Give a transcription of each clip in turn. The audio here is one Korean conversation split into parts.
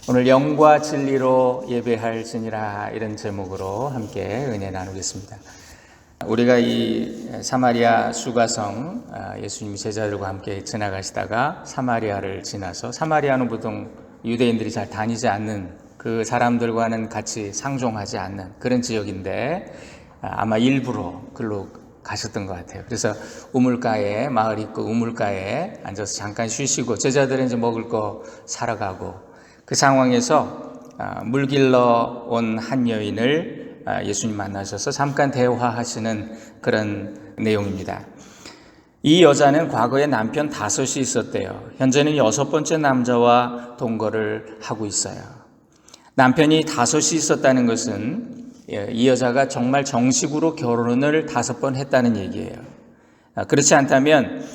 오늘 영과 진리로 예배할지니라 이런 제목으로 함께 은혜 나누겠습니다. 우리가 이 사마리아 수가성 예수님이 제자들과 함께 지나가시다가 사마리아를 지나서 사마리아는 보통 유대인들이 잘 다니지 않는 그 사람들과는 같이 상종하지 않는 그런 지역인데 아마 일부러 글로 가셨던 것 같아요. 그래서 우물가에 마을 입구 우물가에 앉아서 잠깐 쉬시고 제자들은 이제 먹을 거 사러 가고 그 상황에서 물 길러 온 한 여인을 예수님 만나셔서 잠깐 대화하시는 그런 내용입니다. 이 여자는 과거에 남편 5이 있었대요. 현재는 6번째 남자와 동거를 하고 있어요. 남편이 5이 있었다는 것은 이 여자가 정말 정식으로 결혼을 5번 했다는 얘기예요. 그렇지 않다면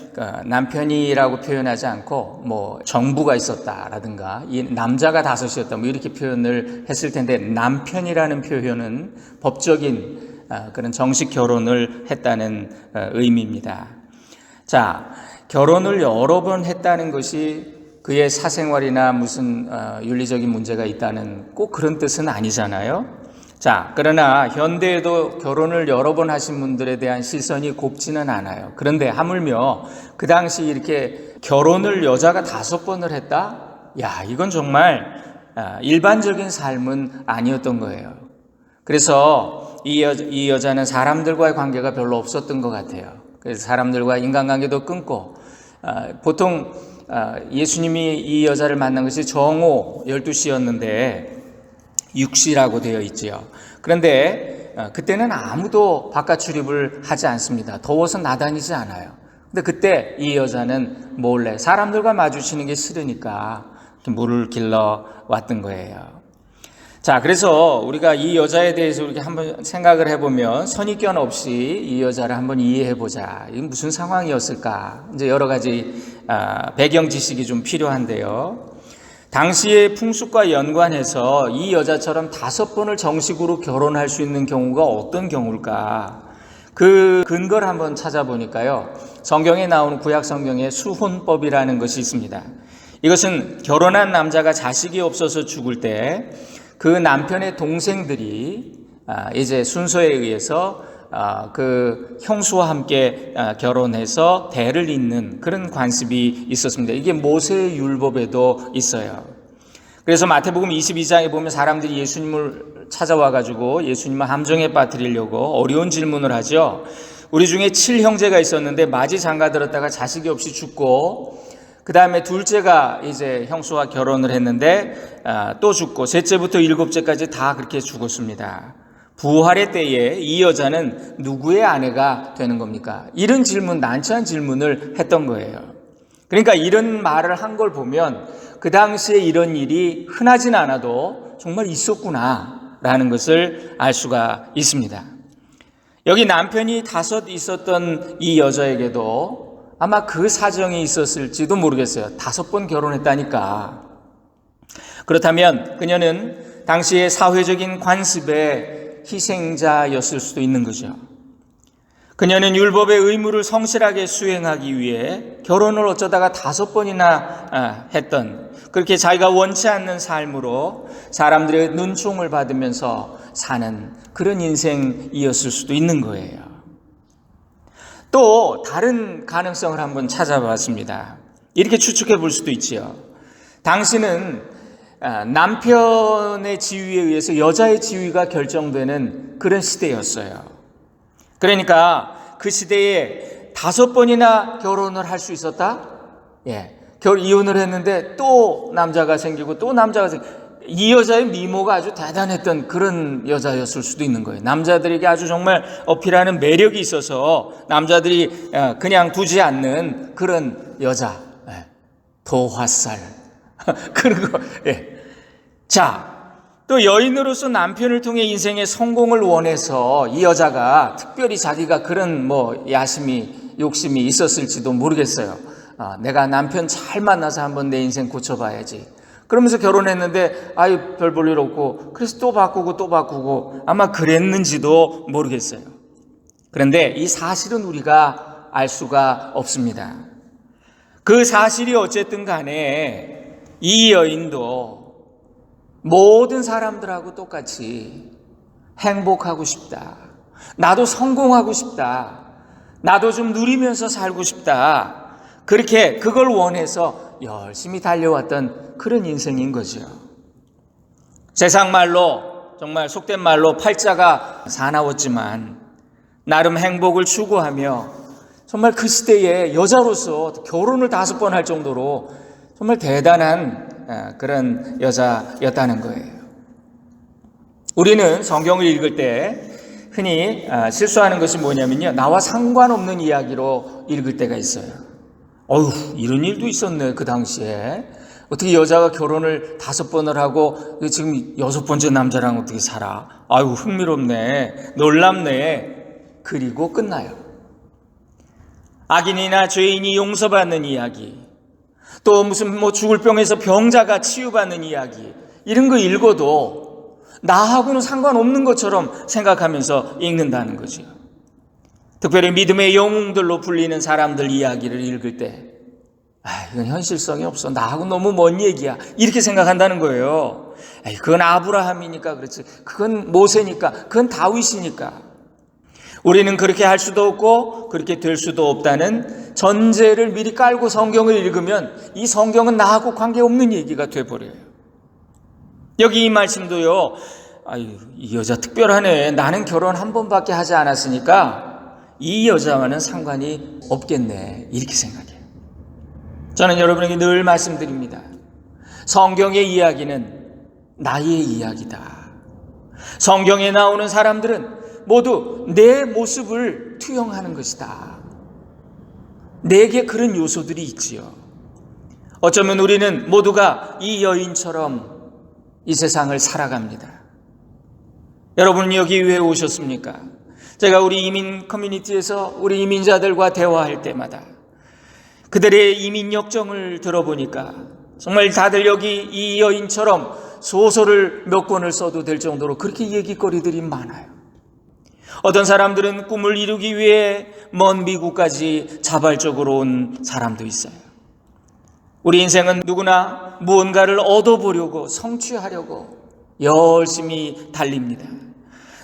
남편이라고 표현하지 않고 뭐 정부가 있었다라든가 이 남자가 5이었다 뭐 이렇게 표현을 했을 텐데 남편이라는 표현은 법적인 그런 정식 결혼을 했다는 의미입니다. 자, 결혼을 여러 번 했다는 것이 그의 사생활이나 무슨 윤리적인 문제가 있다는 꼭 그런 뜻은 아니잖아요. 자, 그러나 현대에도 결혼을 여러 번 하신 분들에 대한 시선이 곱지는 않아요. 그런데 하물며 그 당시 이렇게 결혼을 여자가 5번을 했다? 야, 이건 정말 일반적인 삶은 아니었던 거예요. 그래서 이 여자는 사람들과의 관계가 별로 없었던 것 같아요. 그래서 사람들과 인간관계도 끊고 보통 예수님이 이 여자를 만난 것이 정오 12시였는데 6시라고 되어 있지요. 그런데 그때는 아무도 바깥 출입을 하지 않습니다. 더워서 나다니지 않아요. 근데 그때 이 여자는 몰래 사람들과 마주치는 게 싫으니까 물을 길러 왔던 거예요. 자, 그래서 우리가 이 여자에 대해서 이렇게 한번 생각을 해보면 선입견 없이 이 여자를 한번 이해해보자. 이게 무슨 상황이었을까? 이제 여러 가지 배경 지식이 좀 필요한데요. 당시의 풍습과 연관해서 이 여자처럼 5번을 정식으로 결혼할 수 있는 경우가 어떤 경우일까? 그 근거를 한번 찾아보니까요. 성경에 나오는 구약 성경에 수혼법이라는 것이 있습니다. 이것은 결혼한 남자가 자식이 없어서 죽을 때 그 남편의 동생들이 이제 순서에 의해서 그 형수와 함께 결혼해서 대를 잇는 그런 관습이 있었습니다. 이게 모세의 율법에도 있어요. 그래서 마태복음 22장에 보면 사람들이 예수님을 찾아와 가지고 예수님을 함정에 빠뜨리려고 어려운 질문을 하죠. 우리 중에 7형제가 있었는데 마지 장가들었다가 자식이 없이 죽고 그 다음에 둘째가 이제 형수와 결혼을 했는데 또 죽고 셋째부터 7째까지 다 그렇게 죽었습니다. 부활의 때에 이 여자는 누구의 아내가 되는 겁니까? 이런 질문, 난처한 질문을 했던 거예요. 그러니까 이런 말을 한 걸 보면 그 당시에 이런 일이 흔하진 않아도 정말 있었구나라는 것을 알 수가 있습니다. 여기 남편이 5 있었던 이 여자에게도 아마 그 사정이 있었을지도 모르겠어요. 5번 결혼했다니까. 그렇다면 그녀는 당시의 사회적인 관습에 희생자였을 수도 있는 거죠. 그녀는 율법의 의무를 성실하게 수행하기 위해 결혼을 어쩌다가 5번이나 했던 그렇게 자기가 원치 않는 삶으로 사람들의 눈총을 받으면서 사는 그런 인생이었을 수도 있는 거예요. 또 다른 가능성을 한번 찾아봤습니다. 이렇게 추측해 볼 수도 있지요. 당시는 남편의 지위에 의해서 여자의 지위가 결정되는 그런 시대였어요. 그러니까 그 시대에 5번이나 결혼을 할 수 있었다? 이혼을 했는데 또 남자가 생기고 또 남자가 생기고 이 여자의 미모가 아주 대단했던 그런 여자였을 수도 있는 거예요. 남자들에게 아주 정말 어필하는 매력이 있어서 남자들이 그냥 두지 않는 그런 여자. 도화살. 그런 거. 자, 또 여인으로서 남편을 통해 인생의 성공을 원해서 이 여자가 특별히 자기가 그런 야심이, 욕심이 있었을지도 모르겠어요. 내가 남편 잘 만나서 한번 내 인생 고쳐봐야지. 그러면서 결혼했는데 별 볼 일 없고 그래서 또 바꾸고 아마 그랬는지도 모르겠어요. 그런데 이 사실은 우리가 알 수가 없습니다. 그 사실이 어쨌든 간에 이 여인도 모든 사람들하고 똑같이 행복하고 싶다. 나도 성공하고 싶다. 나도 좀 누리면서 살고 싶다. 그렇게 그걸 원해서 열심히 달려왔던 그런 인생인 거죠. 세상 말로, 정말 속된 말로 팔자가 사나웠지만 나름 행복을 추구하며 정말 그 시대에 여자로서 결혼을 5번 할 정도로 정말 대단한 그런 여자였다는 거예요. 우리는 성경을 읽을 때 흔히 실수하는 것이 뭐냐면요, 나와 상관없는 이야기로 읽을 때가 있어요. 어휴, 이런 일도 있었네 그 당시에. 어떻게 여자가 결혼을 5번을 하고 지금 6번째 남자랑 어떻게 살아? 아유, 흥미롭네, 놀랍네. 그리고 끝나요. 악인이나 죄인이 용서받는 이야기, 또 무슨 죽을 병에서 병자가 치유받는 이야기, 이런 거 읽어도 나하고는 상관없는 것처럼 생각하면서 읽는다는 거죠. 특별히 믿음의 영웅들로 불리는 사람들 이야기를 읽을 때 이건 현실성이 없어, 나하고 너무 먼 얘기야, 이렇게 생각한다는 거예요. 그건 아브라함이니까 그렇지, 그건 모세니까, 그건 다윗이니까. 우리는 그렇게 할 수도 없고 그렇게 될 수도 없다는 전제를 미리 깔고 성경을 읽으면 이 성경은 나하고 관계없는 얘기가 돼버려요. 여기 이 말씀도요, 이 여자 특별하네, 나는 결혼 1번밖에 하지 않았으니까 이 여자와는 상관이 없겠네, 이렇게 생각해요. 저는 여러분에게 늘 말씀드립니다. 성경의 이야기는 나의 이야기다. 성경에 나오는 사람들은 모두 내 모습을 투영하는 것이다. 내게 그런 요소들이 있지요. 어쩌면 우리는 모두가 이 여인처럼 이 세상을 살아갑니다. 여러분은 여기 왜 오셨습니까? 제가 우리 이민 커뮤니티에서 우리 이민자들과 대화할 때마다 그들의 이민 역정을 들어보니까 정말 다들 여기 이 여인처럼 소설을 몇 권을 써도 될 정도로 그렇게 얘기거리들이 많아요. 어떤 사람들은 꿈을 이루기 위해 먼 미국까지 자발적으로 온 사람도 있어요. 우리 인생은 누구나 무언가를 얻어보려고, 성취하려고 열심히 달립니다.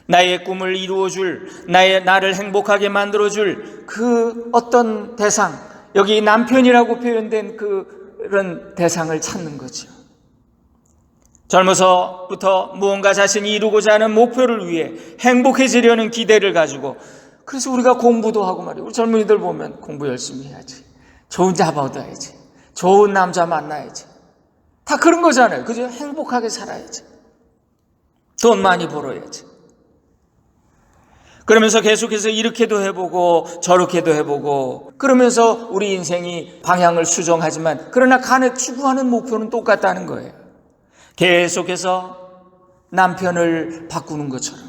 나의 꿈을 이루어줄, 나를 행복하게 만들어줄 그 어떤 대상, 여기 남편이라고 표현된 그런 대상을 찾는 거죠. 젊어서부터 무언가 자신이 이루고자 하는 목표를 위해 행복해지려는 기대를 가지고, 그래서 우리가 공부도 하고 말이에요. 우리 젊은이들 보면 공부 열심히 해야지, 좋은 잡 얻어야지, 좋은 남자 만나야지, 다 그런 거잖아요. 그죠? 행복하게 살아야지, 돈 많이 벌어야지. 그러면서 계속해서 이렇게도 해보고 저렇게도 해보고 그러면서 우리 인생이 방향을 수정하지만 그러나 간에 추구하는 목표는 똑같다는 거예요. 계속해서 남편을 바꾸는 것처럼.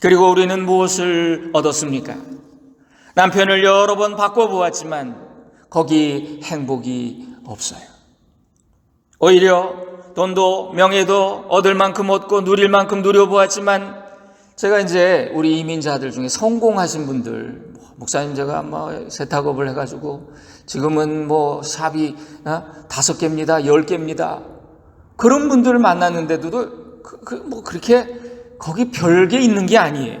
그리고 우리는 무엇을 얻었습니까? 남편을 여러 번 바꿔보았지만 거기 행복이 없어요. 오히려 돈도 명예도 얻을 만큼 얻고 누릴 만큼 누려보았지만, 제가 이제 우리 이민자들 중에 성공하신 분들, 목사님 제가 세탁업을 해가지고 지금은 샵이 5개입니다, 10개입니다. 그런 분들을 만났는데도 그렇게 거기 별게 있는 게 아니에요.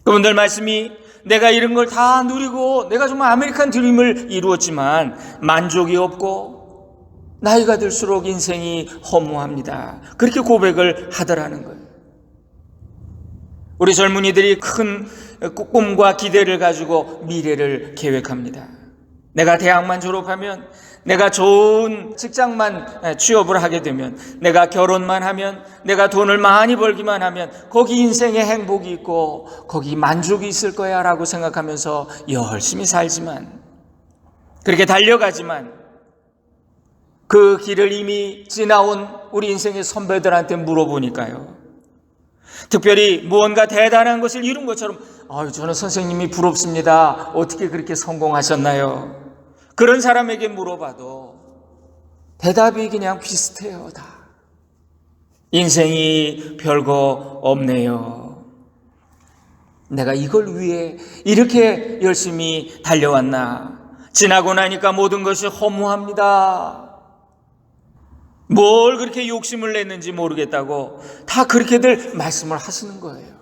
그분들 말씀이, 내가 이런 걸 다 누리고 내가 정말 아메리칸 드림을 이루었지만 만족이 없고 나이가 들수록 인생이 허무합니다, 그렇게 고백을 하더라는 거예요. 우리 젊은이들이 큰 꿈과 기대를 가지고 미래를 계획합니다. 내가 대학만 졸업하면, 내가 좋은 직장만 취업을 하게 되면, 내가 결혼만 하면, 내가 돈을 많이 벌기만 하면 거기 인생의 행복이 있고 거기 만족이 있을 거야 라고 생각하면서 열심히 살지만, 그렇게 달려가지만 그 길을 이미 지나온 우리 인생의 선배들한테 물어보니까요, 특별히 무언가 대단한 것을 이룬 것처럼, 저는 선생님이 부럽습니다, 어떻게 그렇게 성공하셨나요? 그런 사람에게 물어봐도 대답이 그냥 비슷해요. 다 인생이 별거 없네요. 내가 이걸 위해 이렇게 열심히 달려왔나? 지나고 나니까 모든 것이 허무합니다. 뭘 그렇게 욕심을 냈는지 모르겠다고 다 그렇게들 말씀을 하시는 거예요.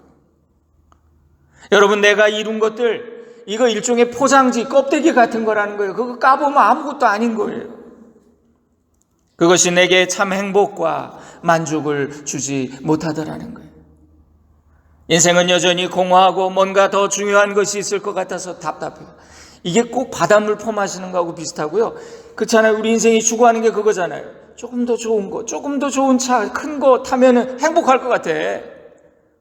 여러분, 내가 이룬 것들, 이거 일종의 포장지, 껍데기 같은 거라는 거예요. 그거 까보면 아무것도 아닌 거예요. 그것이 내게 참 행복과 만족을 주지 못하더라는 거예요. 인생은 여전히 공허하고 뭔가 더 중요한 것이 있을 것 같아서 답답해요. 이게 꼭 바닷물 퍼마시는 거하고 비슷하고요. 그렇잖아요. 우리 인생이 추구하는 게 그거잖아요. 조금 더 좋은 거, 조금 더 좋은 차, 큰 거 타면 행복할 것 같아.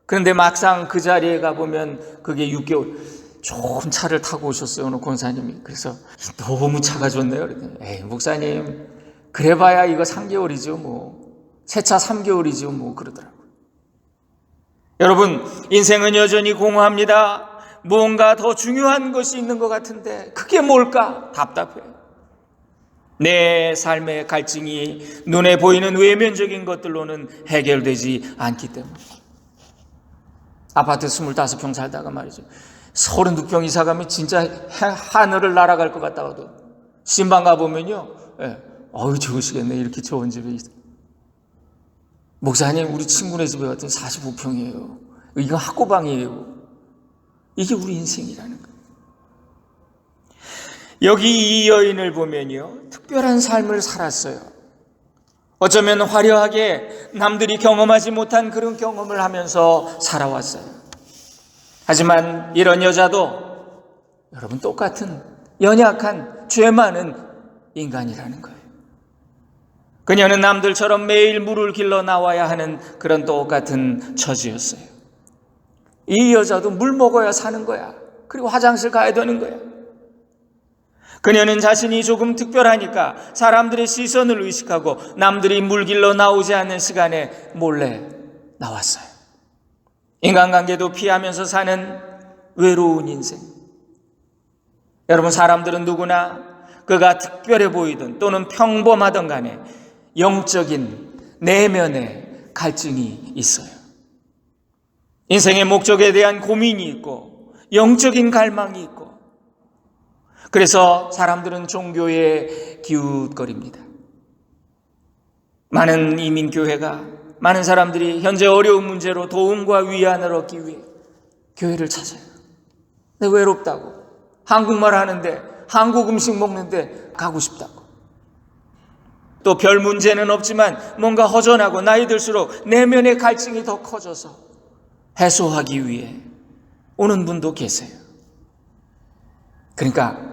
그런데 막상 그 자리에 가보면 그게 6개월. 좋은 차를 타고 오셨어요, 어느 권사님이. 그래서 너무 차가 좋네요. 그랬더니, 에이, 목사님, 그래봐야 이거 3개월이죠, 뭐. 새 차 3개월이죠, 뭐. 그러더라고요. 여러분, 인생은 여전히 공허합니다. 뭔가 더 중요한 것이 있는 것 같은데 그게 뭘까? 답답해요. 내 삶의 갈증이 눈에 보이는 외면적인 것들로는 해결되지 않기 때문에. 아파트 25평 살다가 말이죠, 36평 이사 가면 진짜 하늘을 날아갈 것 같다가도 신방 가보면요, 어우 좋으시겠네, 이렇게 좋은 집에 있어. 목사님, 우리 친구네 집에 갔더니 45평이에요. 이거 학고방이에요. 이게 우리 인생이라는 거예요. 여기 이 여인을 보면요, 특별한 삶을 살았어요. 어쩌면 화려하게 남들이 경험하지 못한 그런 경험을 하면서 살아왔어요. 하지만 이런 여자도 여러분 똑같은 연약한 죄 많은 인간이라는 거예요. 그녀는 남들처럼 매일 물을 길러 나와야 하는 그런 똑같은 처지였어요. 이 여자도 물 먹어야 사는 거야. 그리고 화장실 가야 되는 거야. 그녀는 자신이 조금 특별하니까 사람들의 시선을 의식하고 남들이 물 길러 나오지 않는 시간에 몰래 나왔어요. 인간관계도 피하면서 사는 외로운 인생. 여러분, 사람들은 누구나 그가 특별해 보이든 또는 평범하든 간에 영적인 내면의 갈증이 있어요. 인생의 목적에 대한 고민이 있고 영적인 갈망이 있고, 그래서 사람들은 종교에 기웃거립니다. 많은 이민교회가, 많은 사람들이 현재 어려운 문제로 도움과 위안을 얻기 위해 교회를 찾아요. 근데 외롭다고, 한국말 하는데, 한국 음식 먹는데 가고 싶다고, 또 별 문제는 없지만 뭔가 허전하고 나이 들수록 내면의 갈증이 더 커져서 해소하기 위해 오는 분도 계세요. 그러니까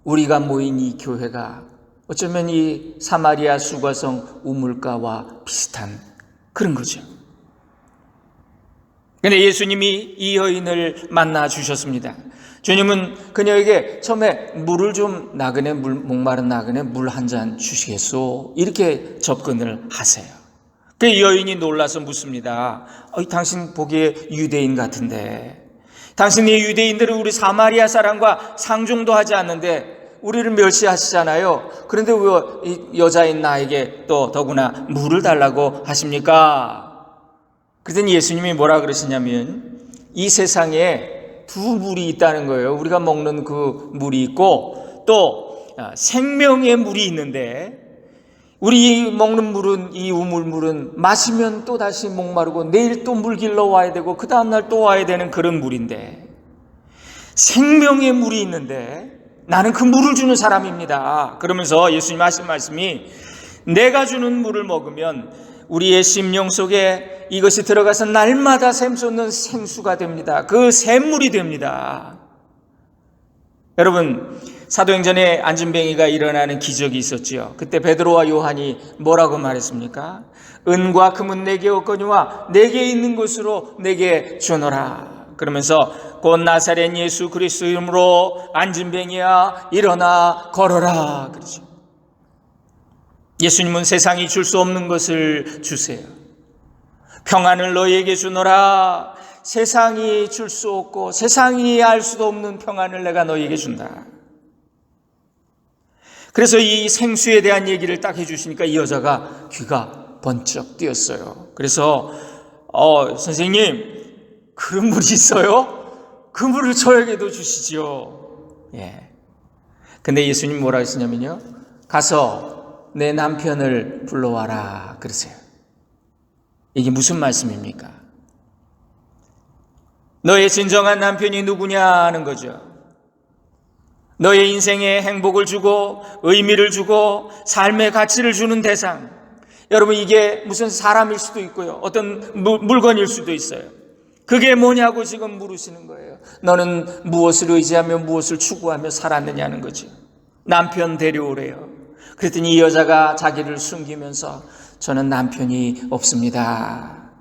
우리가 모인 이 교회가 어쩌면 이 사마리아 수가성 우물가와 비슷한 그런 거죠. 그런데 예수님이 이 여인을 만나 주셨습니다. 주님은 그녀에게 처음에 물을 좀, 나그네 목마른 나그네 물 한 잔 주시겠소? 이렇게 접근을 하세요. 그 여인이 놀라서 묻습니다. 당신 보기에 유대인 같은데, 당신이 유대인들은 우리 사마리아 사람과 상종도 하지 않는데 우리를 멸시하시잖아요. 그런데 왜 이 여자인 나에게 또 더구나 물을 달라고 하십니까? 그랬더니 예수님이 뭐라 그러시냐면, 이 세상에 두 물이 있다는 거예요. 우리가 먹는 그 물이 있고 또 생명의 물이 있는데, 우리 먹는 물은, 이 우물물은 마시면 또 다시 목마르고 내일 또 물 길러 와야 되고 그 다음날 또 와야 되는 그런 물인데, 생명의 물이 있는데 나는 그 물을 주는 사람입니다. 그러면서 예수님 하신 말씀이, 내가 주는 물을 먹으면 우리의 심령 속에 이것이 들어가서 날마다 샘솟는 생수가 됩니다. 그 샘물이 됩니다. 여러분, 사도행전에 안진뱅이가 일어나는 기적이 있었지요. 그때 베드로와 요한이 뭐라고 말했습니까? 은과 금은 내게 없거니와 내게 있는 것으로 내게 주노라. 그러면서 곧 나사렛 예수 그리스도 이름으로 안진뱅이야 일어나 걸어라 그러죠. 예수님은 세상이 줄 수 없는 것을 주세요. 평안을 너희에게 주노라. 세상이 줄 수 없고 세상이 알 수도 없는 평안을 내가 너희에게 준다. 그래서 이 생수에 대한 얘기를 딱 해주시니까 이 여자가 귀가 번쩍 뜨였어요. 그래서 선생님, 그런 물이 있어요? 그 물을 저에게도 주시죠. 예. 근데 예수님 뭐라 하시냐면요, 가서 내 남편을 불러와라 그러세요. 이게 무슨 말씀입니까? 너의 진정한 남편이 누구냐는 거죠. 너의 인생에 행복을 주고 의미를 주고 삶의 가치를 주는 대상. 여러분, 이게 무슨 사람일 수도 있고요, 어떤 물건일 수도 있어요. 그게 뭐냐고 지금 물으시는 거예요. 너는 무엇을 의지하며 무엇을 추구하며 살았느냐는 거죠. 남편 데려오래요. 그랬더니 이 여자가 자기를 숨기면서 저는 남편이 없습니다.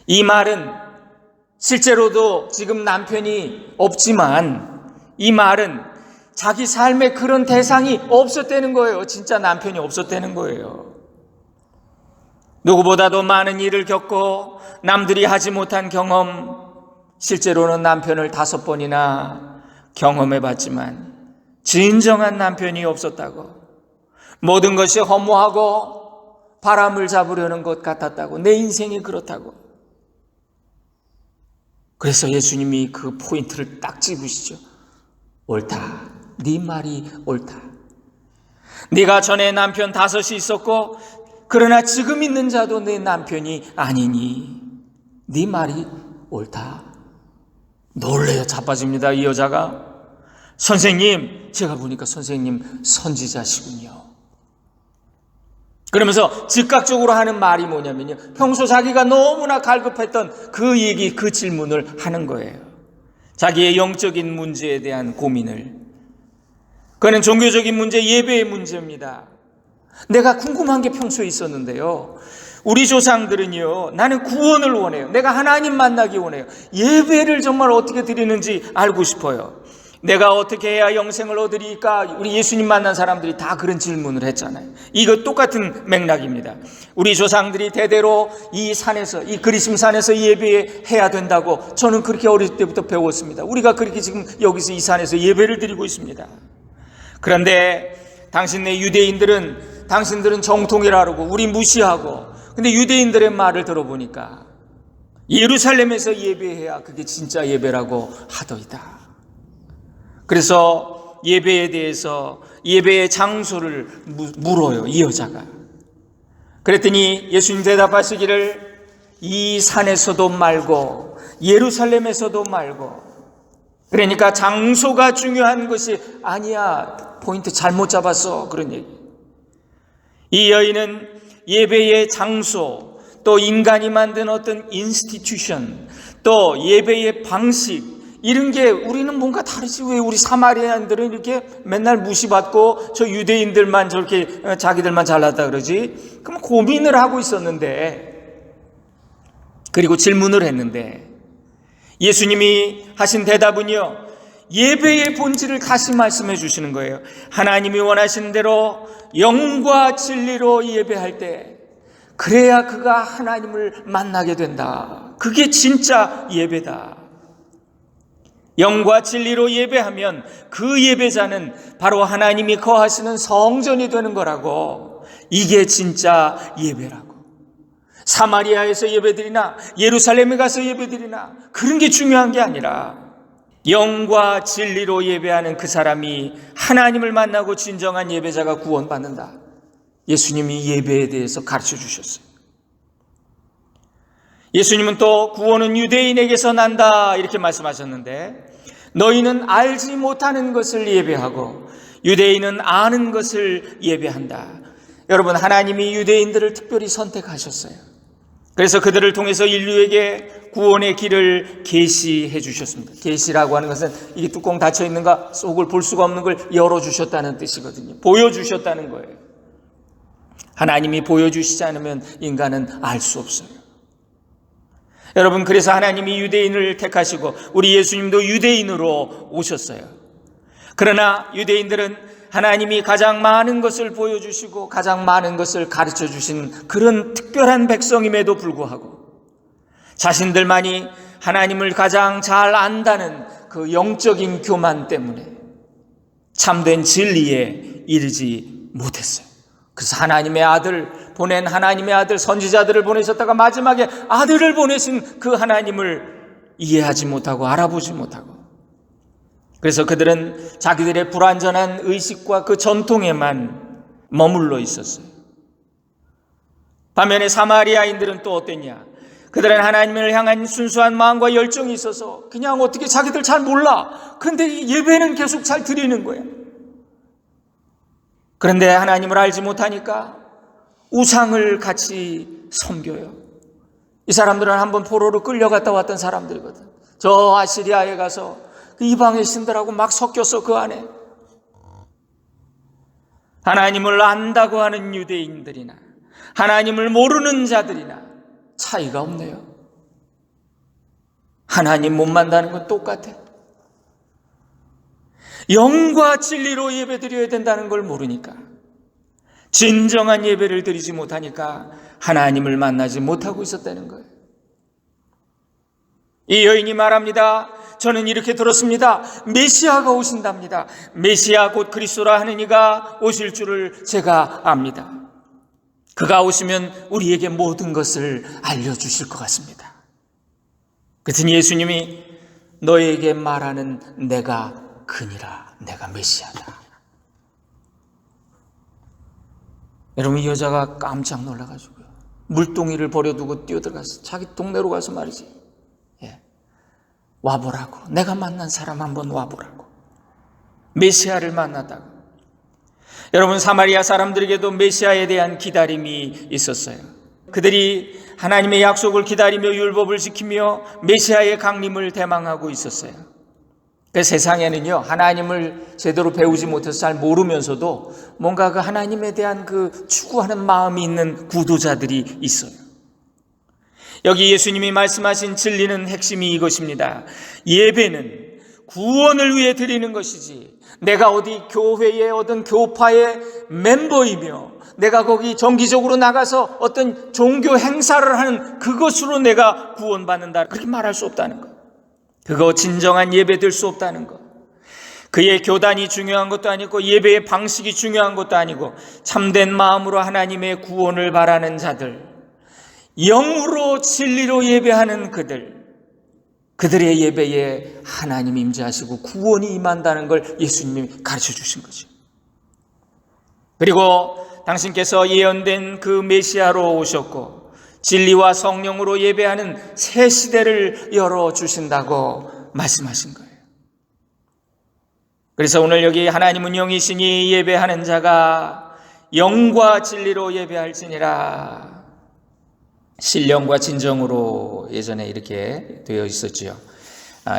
이 말은 실제로도 지금 남편이 없지만 이 말은 자기 삶에 그런 대상이 없었다는 거예요. 진짜 남편이 없었다는 거예요. 누구보다도 많은 일을 겪고 남들이 하지 못한 경험, 실제로는 남편을 5번이나 경험해 봤지만 진정한 남편이 없었다고, 모든 것이 허무하고 바람을 잡으려는 것 같았다고, 내 인생이 그렇다고. 그래서 예수님이 그 포인트를 딱 집으시죠. 옳다. 네 말이 옳다. 네가 전에 남편 5이 있었고 그러나 지금 있는 자도 내 남편이 아니니 네 말이 옳다. 놀래요. 자빠집니다. 이 여자가. 선생님, 제가 보니까 선생님 선지자시군요. 그러면서 즉각적으로 하는 말이 뭐냐면요, 평소 자기가 너무나 갈급했던 그 얘기, 그 질문을 하는 거예요. 자기의 영적인 문제에 대한 고민을. 그는 종교적인 문제, 예배의 문제입니다. 내가 궁금한 게 평소에 있었는데요, 우리 조상들은요, 나는 구원을 원해요. 내가 하나님 만나기 원해요. 예배를 정말 어떻게 드리는지 알고 싶어요. 내가 어떻게 해야 영생을 얻으리까? 우리 예수님 만난 사람들이 다 그런 질문을 했잖아요. 이거 똑같은 맥락입니다. 우리 조상들이 대대로 이 산에서, 이 그리심산에서 예배해야 된다고 저는 그렇게 어릴 때부터 배웠습니다. 우리가 그렇게 지금 여기서 이 산에서 예배를 드리고 있습니다. 그런데 당신네 유대인들은 당신들은 정통이라고 우리 무시하고, 근데 유대인들의 말을 들어보니까 예루살렘에서 예배해야 그게 진짜 예배라고 하더이다. 그래서 예배에 대해서, 예배의 장소를 물어요, 이 여자가. 그랬더니 예수님 대답하시기를 이 산에서도 말고 예루살렘에서도 말고. 그러니까 장소가 중요한 것이 아니야. 포인트 잘못 잡았어. 그런 얘기. 이 여인은 예배의 장소, 또 인간이 만든 어떤 인스티튜션, 또 예배의 방식, 이런 게 우리는 뭔가 다르지. 왜 우리 사마리아인들은 이렇게 맨날 무시받고 저 유대인들만 저렇게 자기들만 잘났다 그러지? 그럼 고민을 하고 있었는데, 그리고 질문을 했는데 예수님이 하신 대답은요, 예배의 본질을 다시 말씀해 주시는 거예요. 하나님이 원하시는 대로 영과 진리로 예배할 때, 그래야 그가 하나님을 만나게 된다. 그게 진짜 예배다. 영과 진리로 예배하면 그 예배자는 바로 하나님이 거하시는 성전이 되는 거라고. 이게 진짜 예배라고. 사마리아에서 예배드리나 예루살렘에 가서 예배드리나 그런 게 중요한 게 아니라 영과 진리로 예배하는 그 사람이 하나님을 만나고 진정한 예배자가 구원받는다. 예수님이 예배에 대해서 가르쳐 주셨어요. 예수님은 또 구원은 유대인에게서 난다 이렇게 말씀하셨는데, 너희는 알지 못하는 것을 예배하고 유대인은 아는 것을 예배한다. 여러분, 하나님이 유대인들을 특별히 선택하셨어요. 그래서 그들을 통해서 인류에게 구원의 길을 계시해 주셨습니다. 계시라고 하는 것은 이게 뚜껑 닫혀 있는가 속을 볼 수가 없는 걸 열어주셨다는 뜻이거든요. 보여주셨다는 거예요. 하나님이 보여주시지 않으면 인간은 알 수 없어요. 여러분, 그래서 하나님이 유대인을 택하시고 우리 예수님도 유대인으로 오셨어요. 그러나 유대인들은 하나님이 가장 많은 것을 보여주시고 가장 많은 것을 가르쳐 주신 그런 특별한 백성임에도 불구하고 자신들만이 하나님을 가장 잘 안다는 그 영적인 교만 때문에 참된 진리에 이르지 못했어요. 그래서 하나님의 아들, 보낸 하나님의 아들, 선지자들을 보내셨다가 마지막에 아들을 보내신 그 하나님을 이해하지 못하고 알아보지 못하고, 그래서 그들은 자기들의 불완전한 의식과 그 전통에만 머물러 있었어요. 반면에 사마리아인들은 또 어땠냐? 그들은 하나님을 향한 순수한 마음과 열정이 있어서 그냥 어떻게 자기들 잘 몰라. 그런데 예배는 계속 잘 드리는 거야. 그런데 하나님을 알지 못하니까 우상을 같이 섬겨요. 이 사람들은 한번 포로로 끌려갔다 왔던 사람들이거든. 저 아시리아에 가서 그 이방의 신들하고 막 섞였어. 그 안에 하나님을 안다고 하는 유대인들이나 하나님을 모르는 자들이나 차이가 없네요. 하나님 못 만나는 건 똑같아. 영과 진리로 예배 드려야 된다는 걸 모르니까, 진정한 예배를 드리지 못하니까 하나님을 만나지 못하고 있었다는 거예요. 이 여인이 말합니다. 저는 이렇게 들었습니다. 메시아가 오신답니다. 메시아 곧 그리스도라 하는 이가 오실 줄을 제가 압니다. 그가 오시면 우리에게 모든 것을 알려주실 것 같습니다. 그랬더니 예수님이 너에게 말하는 내가 그니라, 내가 메시아다. 여러분, 이 여자가 깜짝 놀라가지고요, 물동이를 버려두고 뛰어들어가서 자기 동네로 가서 말이지, 와보라고, 내가 만난 사람 한번 와보라고, 메시아를 만났다고. 여러분, 사마리아 사람들에게도 메시아에 대한 기다림이 있었어요. 그들이 하나님의 약속을 기다리며 율법을 지키며 메시아의 강림을 대망하고 있었어요. 그 세상에는요, 하나님을 제대로 배우지 못해서 잘 모르면서도 뭔가 그 하나님에 대한 그 추구하는 마음이 있는 구도자들이 있어요. 여기 예수님이 말씀하신 진리는 핵심이 이것입니다. 예배는 구원을 위해 드리는 것이지, 내가 어디 교회의 어떤 교파의 멤버이며 내가 거기 정기적으로 나가서 어떤 종교 행사를 하는 그것으로 내가 구원받는다, 그렇게 말할 수 없다는 것. 그거 진정한 예배 될 수 없다는 것. 그의 교단이 중요한 것도 아니고 예배의 방식이 중요한 것도 아니고, 참된 마음으로 하나님의 구원을 바라는 자들, 영으로 진리로 예배하는 그들의 예배에 하나님이 임재하시고 구원이 임한다는 걸 예수님이 가르쳐 주신 거죠. 그리고 당신께서 예언된 그 메시아로 오셨고 진리와 성령으로 예배하는 새 시대를 열어주신다고 말씀하신 거예요. 그래서 오늘 여기 하나님은 영이시니 예배하는 자가 영과 진리로 예배할지니라, 신령과 진정으로 예전에 이렇게 되어 있었지요.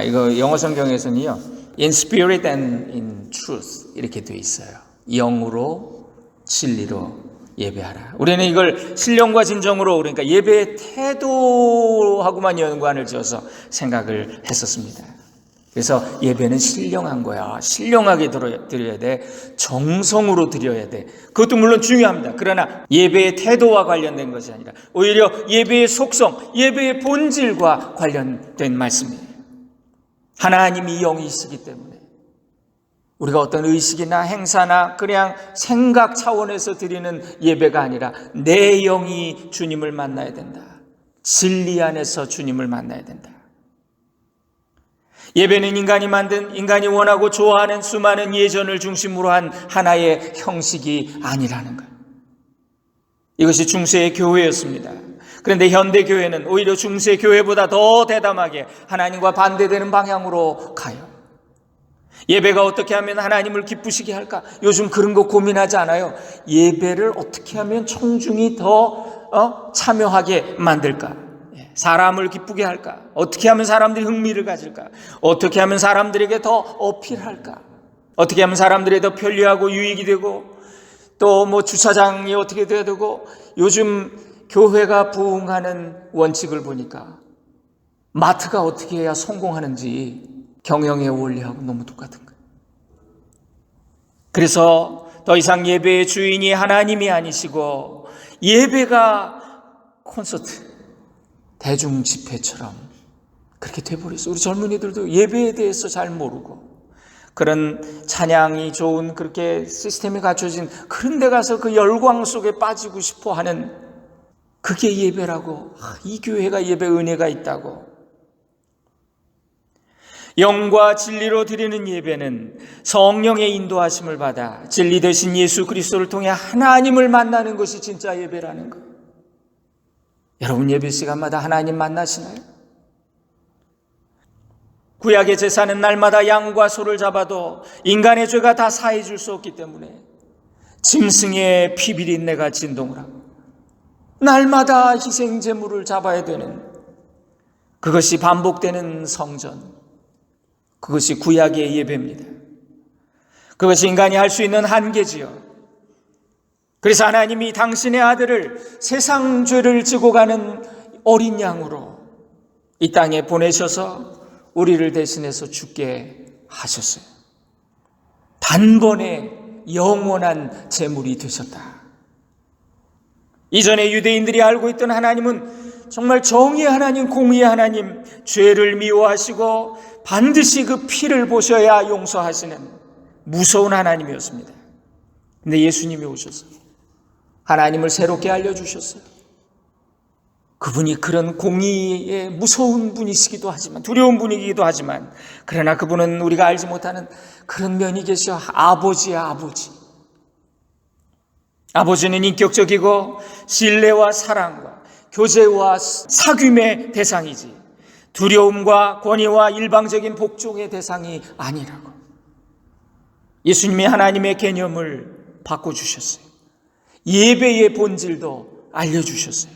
이거 영어 성경에서는요, in spirit and in truth 이렇게 되어 있어요. 영으로 진리로 예배하라. 우리는 이걸 신령과 진정으로, 그러니까 예배의 태도하고만 연관을 지어서 생각을 했었습니다. 그래서 예배는 신령한 거야. 신령하게 드려야 돼. 정성으로 드려야 돼. 그것도 물론 중요합니다. 그러나 예배의 태도와 관련된 것이 아니라 오히려 예배의 속성, 예배의 본질과 관련된 말씀이에요. 하나님이 영이시기 때문에 우리가 어떤 의식이나 행사나 그냥 생각 차원에서 드리는 예배가 아니라 내 영이 주님을 만나야 된다. 진리 안에서 주님을 만나야 된다. 예배는 인간이 만든, 인간이 원하고 좋아하는 수많은 예전을 중심으로 한 하나의 형식이 아니라는 것. 이것이 중세의 교회였습니다. 그런데 현대 교회는 오히려 중세 교회보다 더 대담하게 하나님과 반대되는 방향으로 가요. 예배가 어떻게 하면 하나님을 기쁘시게 할까? 요즘 그런 거 고민하지 않아요. 예배를 어떻게 하면 청중이 더 참여하게 만들까? 사람을 기쁘게 할까? 어떻게 하면 사람들이 흥미를 가질까? 어떻게 하면 사람들에게 더 어필할까? 어떻게 하면 사람들이 더 편리하고 유익이 되고, 또 뭐 주차장이 어떻게 돼야 되고, 요즘 교회가 부흥하는 원칙을 보니까 마트가 어떻게 해야 성공하는지 경영의 원리하고 너무 똑같은 거예요. 그래서 더 이상 예배의 주인이 하나님이 아니시고 예배가 콘서트, 대중 집회처럼 그렇게 돼버렸어요. 우리 젊은이들도 예배에 대해서 잘 모르고, 그런 찬양이 좋은 그렇게 시스템이 갖춰진 그런 데 가서 그 열광 속에 빠지고 싶어 하는, 그게 예배라고, 이 교회가 예배 은혜가 있다고. 영과 진리로 드리는 예배는 성령의 인도하심을 받아 진리 되신 예수 그리스도를 통해 하나님을 만나는 것이 진짜 예배라는 것. 여러분 예배 시간마다 하나님 만나시나요? 구약의 제사는 날마다 양과 소를 잡아도 인간의 죄가 다 사해 줄 수 없기 때문에 짐승의 피비린내가 진동을 하고 날마다 희생 제물을 잡아야 되는, 그것이 반복되는 성전, 그것이 구약의 예배입니다. 그것이 인간이 할 수 있는 한계지요. 그래서 하나님이 당신의 아들을 세상 죄를 지고 가는 어린 양으로 이 땅에 보내셔서 우리를 대신해서 죽게 하셨어요. 단번에 영원한 제물이 되셨다. 이전에 유대인들이 알고 있던 하나님은 정말 정의의 하나님, 공의의 하나님, 죄를 미워하시고 반드시 그 피를 보셔야 용서하시는 무서운 하나님이었습니다. 근데 예수님이 오셔서 하나님을 새롭게 알려주셨어요. 그분이 그런 공의의 무서운 분이시기도 하지만, 두려운 분이기도 하지만, 그러나 그분은 우리가 알지 못하는 그런 면이 계셔. 아버지야, 아버지. 아버지는 인격적이고 신뢰와 사랑과 교제와 사귐의 대상이지 두려움과 권위와 일방적인 복종의 대상이 아니라고. 예수님이 하나님의 개념을 바꿔주셨어요. 예배의 본질도 알려주셨어요.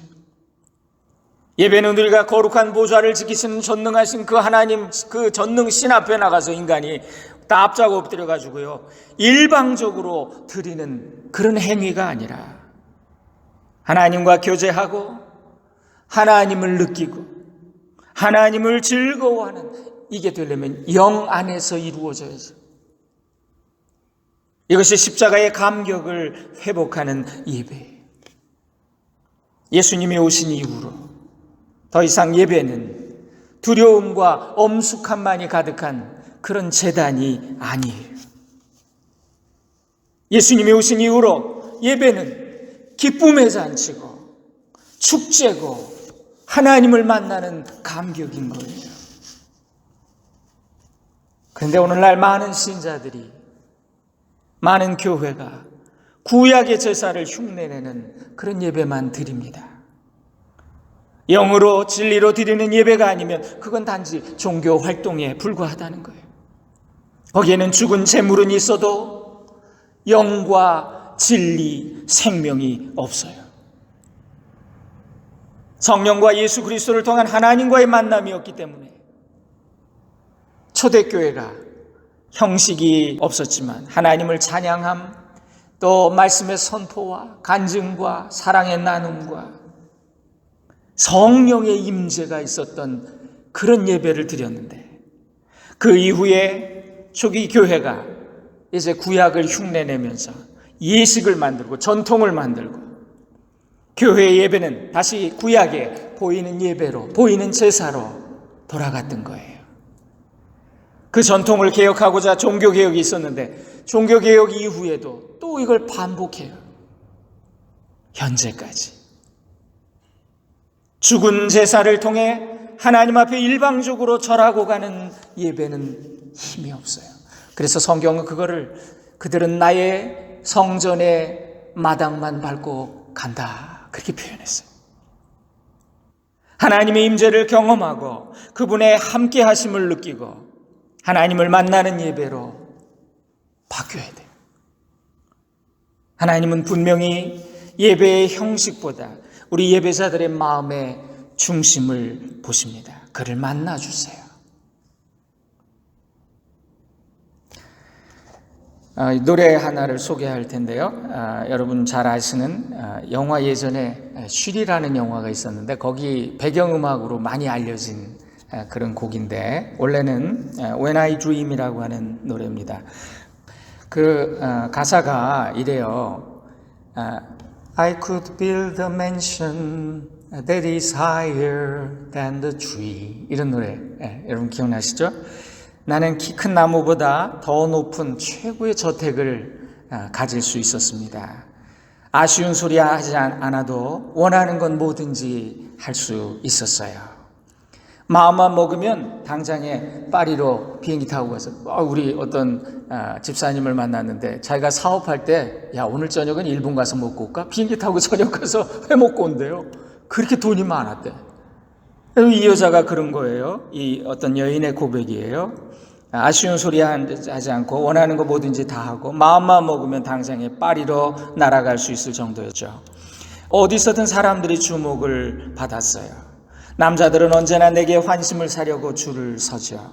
예배는 우리가 거룩한 보좌를 지키시는 전능하신 그 하나님, 그 전능신 앞에 나가서 인간이 다 앞자고 엎드려가지고요, 일방적으로 드리는 그런 행위가 아니라 하나님과 교제하고 하나님을 느끼고 하나님을 즐거워하는, 이게 되려면 영 안에서 이루어져야죠. 이것이 십자가의 감격을 회복하는 예배예요. 예수님이 오신 이후로 더 이상 예배는 두려움과 엄숙함만이 가득한 그런 제단이 아니에요. 예수님이 오신 이후로 예배는 기쁨의 잔치고 축제고 하나님을 만나는 감격인 거예요. 그런데 오늘날 많은 신자들이, 많은 교회가 구약의 제사를 흉내내는 그런 예배만 드립니다. 영으로 진리로 드리는 예배가 아니면 그건 단지 종교 활동에 불과하다는 거예요. 거기에는 죽은 재물은 있어도 영과 진리, 생명이 없어요. 성령과 예수 그리스도를 통한 하나님과의 만남이 없기 때문에 초대교회가 형식이 없었지만 하나님을 찬양함, 또 말씀의 선포와 간증과 사랑의 나눔과 성령의 임재가 있었던 그런 예배를 드렸는데, 그 이후에 초기 교회가 이제 구약을 흉내내면서 예식을 만들고 전통을 만들고 교회의 예배는 다시 구약에 보이는 예배로, 보이는 제사로 돌아갔던 거예요. 그 전통을 개혁하고자 종교개혁이 있었는데 종교개혁 이후에도 또 이걸 반복해요. 현재까지. 죽은 제사를 통해 하나님 앞에 일방적으로 절하고 가는 예배는 힘이 없어요. 그래서 성경은 그들은 나의 성전의 마당만 밟고 간다, 그렇게 표현했어요. 하나님의 임재를 경험하고 그분의 함께 하심을 느끼고 하나님을 만나는 예배로 바뀌어야 돼요. 하나님은 분명히 예배의 형식보다 우리 예배자들의 마음의 중심을 보십니다. 그를 만나주세요. 노래 하나를 소개할 텐데요. 여러분 잘 아시는 영화, 예전에 쉴이라는 영화가 있었는데 거기 배경음악으로 많이 알려진 그런 곡인데, 원래는 When I Dream이라고 하는 노래입니다. 그 가사가 이래요. I could build a mansion that is higher than the tree. 이런 노래, 여러분 기억나시죠? 나는 키 큰 나무보다 더 높은 최고의 저택을 가질 수 있었습니다. 아쉬운 소리 하지 않아도 원하는 건 뭐든지 할 수 있었어요. 마음만 먹으면 당장에 파리로 비행기 타고 가서 우리 어떤 집사님을 만났는데 자기가 사업할 때 야 오늘 저녁은 일본 가서 먹고 올까? 비행기 타고 저녁 가서 회 먹고 온대요. 그렇게 돈이 많았대. 이 여자가 그런 거예요. 이 어떤 여인의 고백이에요. 아쉬운 소리 하지 않고 원하는 거 뭐든지 다 하고 마음만 먹으면 당장에 파리로 날아갈 수 있을 정도였죠. 어디서든 사람들이 주목을 받았어요. 남자들은 언제나 내게 환심을 사려고 줄을 서죠.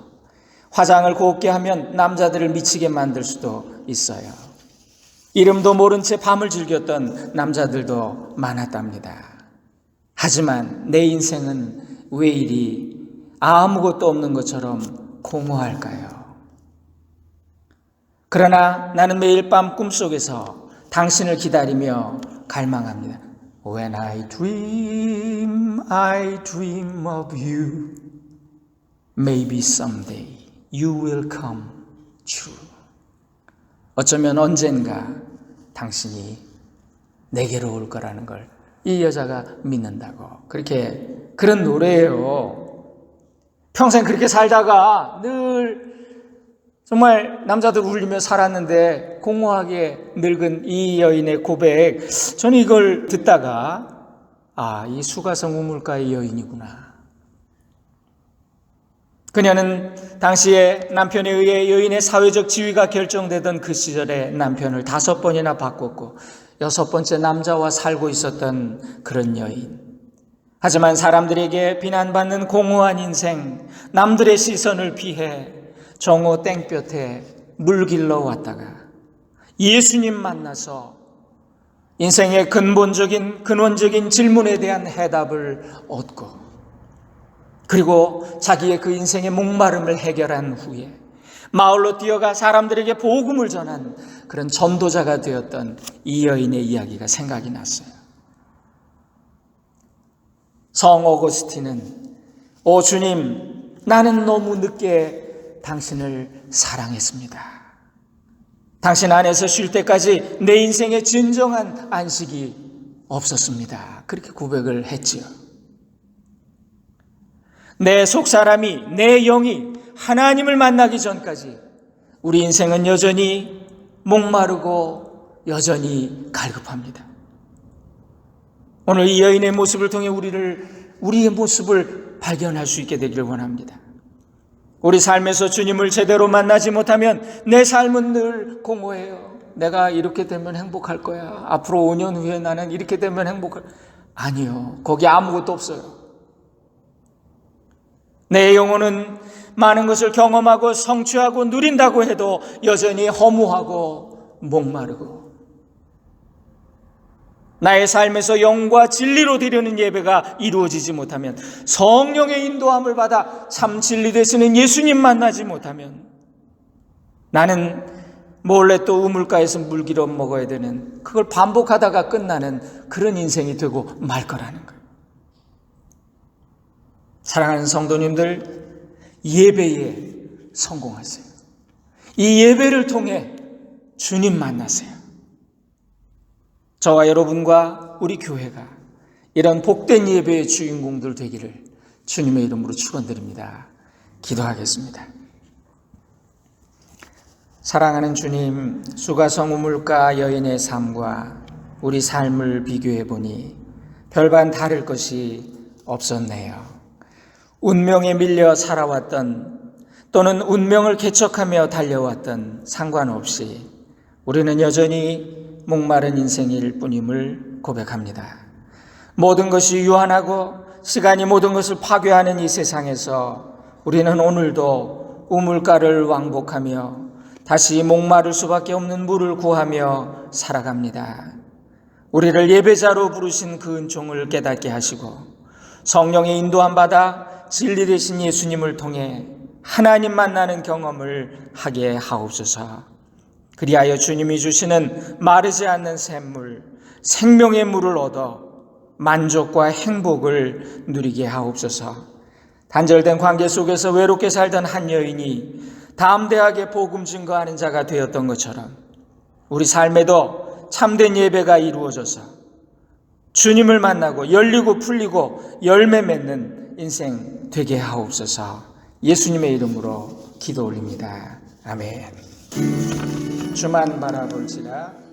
화장을 곱게 하면 남자들을 미치게 만들 수도 있어요. 이름도 모른 채 밤을 즐겼던 남자들도 많았답니다. 하지만 내 인생은 왜 이리 아무것도 없는 것처럼 공허할까요? 그러나 나는 매일 밤 꿈속에서 당신을 기다리며 갈망합니다. When I dream of you. Maybe someday you will come true. 어쩌면 언젠가 당신이 내게로 올 거라는 걸 이 여자가 믿는다고. 그런 노래예요. 평생 그렇게 살다가 늘 정말 남자들 울리며 살았는데 공허하게 늙은 이 여인의 고백, 저는 이걸 듣다가 이 수가성 우물가의 여인이구나. 그녀는 당시에 남편에 의해 여인의 사회적 지위가 결정되던 그 시절에 남편을 5번이나 바꿨고 6번째 남자와 살고 있었던 그런 여인. 하지만 사람들에게 비난받는 공허한 인생, 남들의 시선을 피해 정오 땡볕에 물길러 왔다가 예수님 만나서 인생의 근원적인 질문에 대한 해답을 얻고 그리고 자기의 그 인생의 목마름을 해결한 후에 마을로 뛰어가 사람들에게 복음을 전한 그런 전도자가 되었던 이 여인의 이야기가 생각이 났어요. 성 어거스틴은 오 주님, 나는 너무 늦게 당신을 사랑했습니다. 당신 안에서 쉴 때까지 내 인생에 진정한 안식이 없었습니다. 그렇게 고백을 했지요. 내 속사람이, 내 영이 하나님을 만나기 전까지 우리 인생은 여전히 목마르고 여전히 갈급합니다. 오늘 이 여인의 모습을 통해 우리의 모습을 발견할 수 있게 되기를 원합니다. 우리 삶에서 주님을 제대로 만나지 못하면 내 삶은 늘 공허해요. 내가 이렇게 되면 행복할 거야. 앞으로 5년 후에 나는 이렇게 되면 아니요. 거기 아무것도 없어요. 내 영혼은 많은 것을 경험하고 성취하고 누린다고 해도 여전히 허무하고 목마르고 나의 삶에서 영과 진리로 드리는 예배가 이루어지지 못하면 성령의 인도함을 받아 참 진리 되시는 예수님 만나지 못하면 나는 몰래 또 우물가에서 물기로 먹어야 되는 그걸 반복하다가 끝나는 그런 인생이 되고 말 거라는 거예요. 사랑하는 성도님들, 예배에 성공하세요. 이 예배를 통해 주님 만나세요. 저와 여러분과 우리 교회가 이런 복된 예배의 주인공들 되기를 주님의 이름으로 축원드립니다. 기도하겠습니다. 사랑하는 주님, 수가성 우물가 여인의 삶과 우리 삶을 비교해 보니 별반 다를 것이 없었네요. 운명에 밀려 살아왔던 또는 운명을 개척하며 달려왔던 상관없이 우리는 여전히 목마른 인생일 뿐임을 고백합니다. 모든 것이 유한하고 시간이 모든 것을 파괴하는 이 세상에서 우리는 오늘도 우물가를 왕복하며 다시 목마를 수밖에 없는 물을 구하며 살아갑니다. 우리를 예배자로 부르신 그 은총을 깨닫게 하시고 성령의 인도함 받아 진리 되신 예수님을 통해 하나님 만나는 경험을 하게 하옵소서. 그리하여 주님이 주시는 마르지 않는 샘물, 생명의 물을 얻어 만족과 행복을 누리게 하옵소서. 단절된 관계 속에서 외롭게 살던 한 여인이 담대하게 복음 증거하는 자가 되었던 것처럼 우리 삶에도 참된 예배가 이루어져서 주님을 만나고 열리고 풀리고 열매 맺는 인생 되게 하옵소서. 예수님의 이름으로 기도 올립니다. 아멘. 주만 바라볼지라.